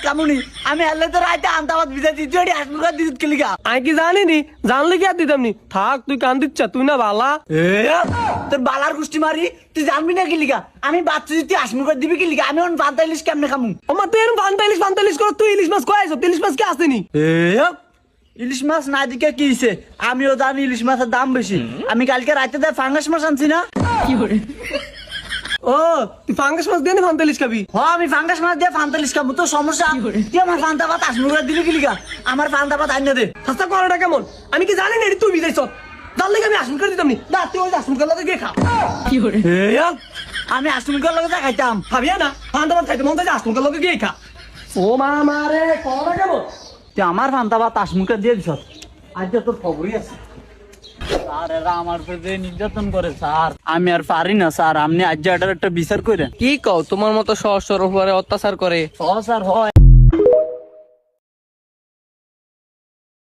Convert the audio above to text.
কামুনি আমি এলে তো রাইতে আন্তাবাদ ভিজা দিচ্ছি ওটি হাসমুখা দিত কিলিকা আমি কি জানি নি, জানলে কি আর দিতাম নি। থাক তুই কান দিচ্ছ, তুই না বালা। তোর বালার গুষ্টি মারি তুই জানবি না কিলিকা আমি বাচ্চা যদি হাসমুখা দিবি কিলিকা আমি অন পান্তা ইলিশ কেমনে খামু আমার তুই এরকম ফান্তালিশ করো, তুই ইলিশ মাছ কয়েছ, ইলিশ মাছ কি আসেনি? ইলিশ মাছ না দিকে কি হইছে আমিও জানি ইলিশ মাছের দাম বেশি আমি কালকে রাতে দেয় ফাঙ্গাস মাছ আনছি না ও তুই ফাঙ্গাস মাছ দিয়ে ফান্তালিশ খাবি? আমি ফাঙ্গাস মাছ দিয়ে ফান্তালিশ খাবো তো সমস্যা তুই আমার ফান্তা ভাত হাসমুখা দিবি কিলিকা আমার ফান্তা ভাত আইনা দে সস্তা করাটা কেমন? আমি কি জানি না এটা তুই বিজাইছ, তার লাগে আমি হাসমুখা দিতাম নি। দা তুই ওই হাসমুখার লগে গিয়ে খা। আমি হাসমুখার লগে খাইতাম খাবি না ফান্তা ভাত খাইতে মন চাইছে, হাসমুখার লগে গিয়ে খা। ও মা মারে করাটা কেমন? তুই আমার ফান্তা ভাত হাসমুখা দিয়ে দিছ আজ তোর খবরই আছে স্যার এরা আমার উপরে যে নির্যাতন করে স্যার আমি আর পারি না স্যার আপনি আজ এটার একটা বিচার করেন কি কও, তোমার মতো সহজ সরল উপরে অত্যাচার করে? স্যার হয়